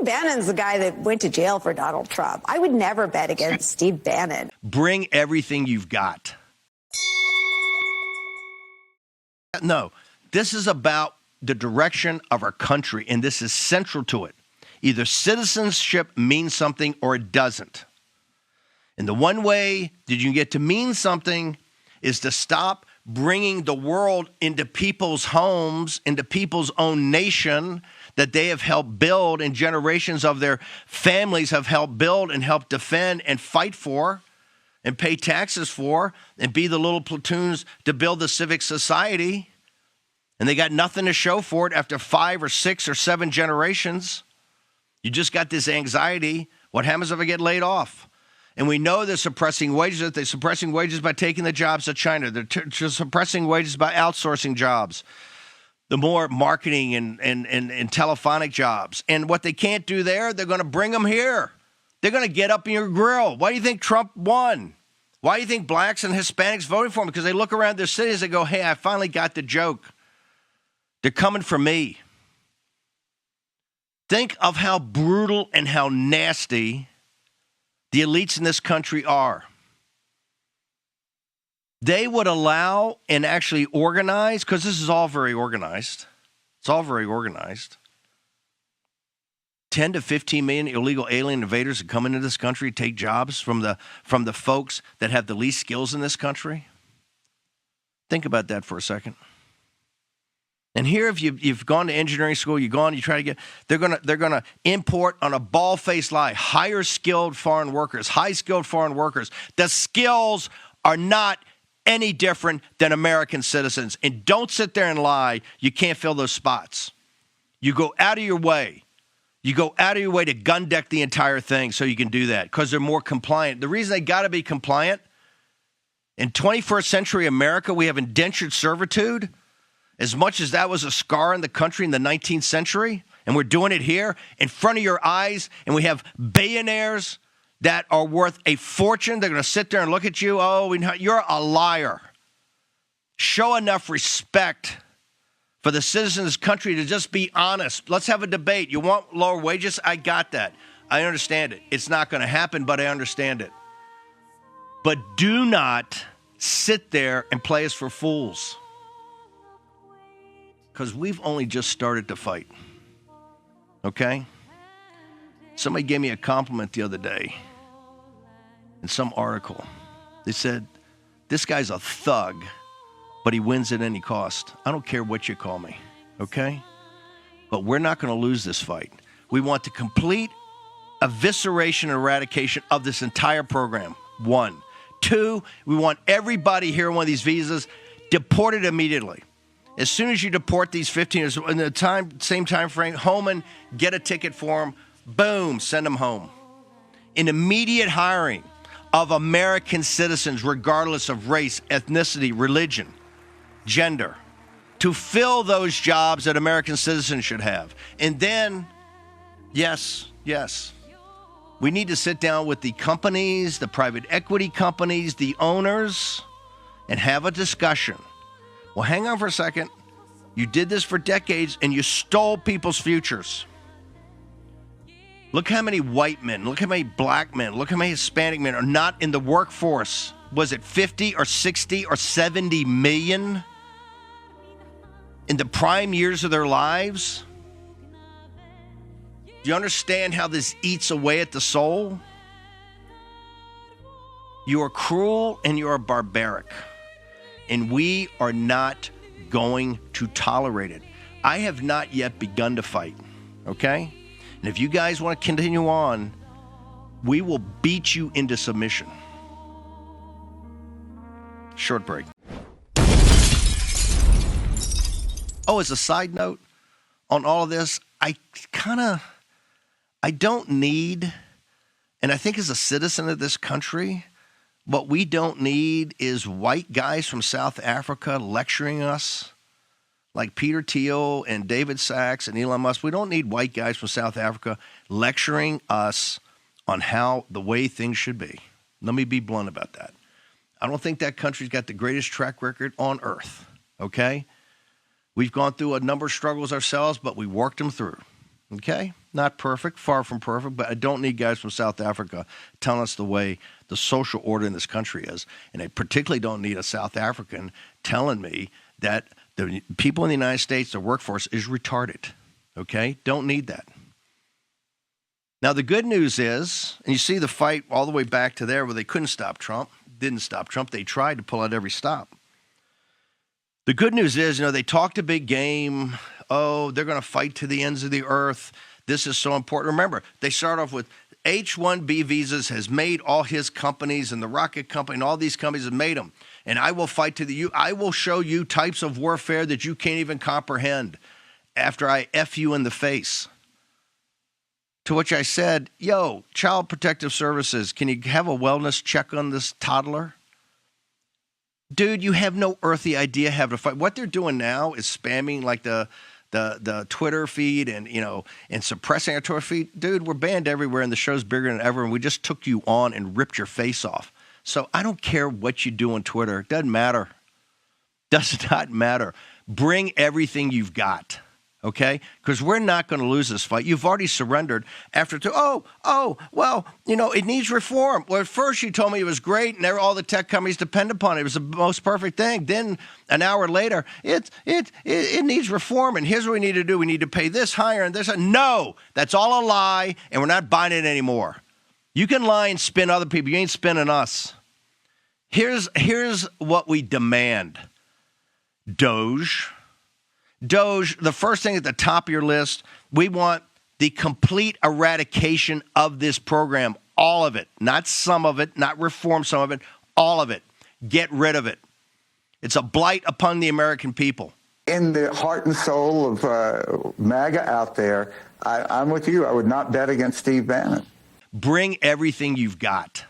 Bannon's the guy that went to jail for Donald Trump. I would never bet against Steve Bannon. Bring everything you've got. No, this is about the direction of our country, and this is central to it. Either citizenship means something or it doesn't. And the one way that you get to mean something is to stop bringing the world into people's homes, into people's own nation that they have helped build and generations of their families have helped build and helped defend and fight for and pay taxes for and be the little platoons to build the civic society. And they got nothing to show for it after 5 or 6 or 7 generations. You just got this anxiety. What happens if I get laid off? And we know they're suppressing wages. They're suppressing wages by taking the jobs to China. They're suppressing wages by outsourcing jobs. The more marketing and telephonic jobs. And what they can't do there, they're going to bring them here. They're going to get up in your grill. Why do you think Trump won? Why do you think blacks and Hispanics voted for him? Because they look around their cities and go, hey, I finally got the joke. They're coming for me. Think of how brutal and how nasty the elites in this country are. They would allow and actually organize, because this is all very organized. It's all very organized. 10 to 15 million illegal alien invaders that come into this country, take jobs from the folks that have the least skills in this country. Think about that for a second. And here, if you've gone to engineering school, you try to get, they're gonna import on a bald-faced lie, higher skilled foreign workers, high skilled foreign workers. The skills are not any different than American citizens. And don't sit there and lie. You can't fill those spots. You go out of your way. You go out of your way to gun deck the entire thing so you can do that because they're more compliant. The reason they got to be compliant, in 21st century America, we have indentured servitude. As much as that was a scar in the country in the 19th century, and we're doing it here in front of your eyes, and we have billionaires that are worth a fortune. They're going to sit there and look at you. Oh, you're a liar. Show enough respect for the citizens of this country to just be honest. Let's have a debate. You want lower wages? I got that. I understand it. It's not going to happen, but I understand it. But do not sit there and play us for fools. Because we've only just started to fight, okay? Somebody gave me a compliment the other day in some article. They said, this guy's a thug, but he wins at any cost. I don't care what you call me, okay? But we're not going to lose this fight. We want the complete evisceration and eradication of this entire program, 1. 2, we want everybody here on one of these visas deported immediately. As soon as you deport these 15 in the same time frame, home and get a ticket for them, boom, send them home. An immediate hiring of American citizens, regardless of race, ethnicity, religion, gender, to fill those jobs that American citizens should have. And then, yes, we need to sit down with the companies, the private equity companies, the owners, and have a discussion. Well, hang on for a second. You did this for decades, and you stole people's futures. Look how many white men, look how many black men, look how many Hispanic men are not in the workforce. Was it 50 or 60 or 70 million in the prime years of their lives? Do you understand how this eats away at the soul? You are cruel and you are barbaric. And we are not going to tolerate it. I have not yet begun to fight, okay? And if you guys want to continue on, we will beat you into submission. Short break. Oh, as a side note on all of this, I don't need, and I think as a citizen of this country, what we don't need is white guys from South Africa lecturing us like Peter Thiel and David Sachs and Elon Musk. We don't need white guys from South Africa lecturing us on how the way things should be. Let me be blunt about that. I don't think that country's got the greatest track record on earth, okay? We've gone through a number of struggles ourselves, but we worked them through. Okay? Not perfect, far from perfect, but I don't need guys from South Africa telling us the way the social order in this country is. And I particularly don't need a South African telling me that the people in the United States, the workforce, is retarded. Okay? Don't need that. Now, the good news is, and you see the fight all the way back to there where they couldn't stop Trump, didn't stop Trump. They tried to pull out every stop. The good news is, they talked a big game. Oh, they're going to fight to the ends of the earth. This is so important. Remember, they start off with H-1B visas has made all his companies and the rocket company and all these companies have made them. And I will fight to I will show you types of warfare that you can't even comprehend after I F you in the face. To which I said, yo, Child Protective Services, can you have a wellness check on this toddler? Dude, you have no earthly idea how to fight. What they're doing now is spamming like the Twitter feed and suppressing our Twitter feed. Dude, we're banned everywhere and the show's bigger than ever and we just took you on and ripped your face off. So I don't care what you do on Twitter. It doesn't matter. Does not matter. Bring everything you've got. Okay? Because we're not going to lose this fight. You've already surrendered after it needs reform. Well, at first you told me it was great and all the tech companies depend upon it. It was the most perfect thing. Then an hour later, it needs reform. And here's what we need to do. We need to pay this higher and this. No, that's all a lie and we're not buying it anymore. You can lie and spin other people. You ain't spinning us. Here's what we demand. Doge, the first thing at the top of your list, we want the complete eradication of this program. All of it. Not some of it, not reform some of it, all of it. Get rid of it. It's a blight upon the American people. In the heart and soul of MAGA out there, I'm with you. I would not bet against Steve Bannon. Bring everything you've got.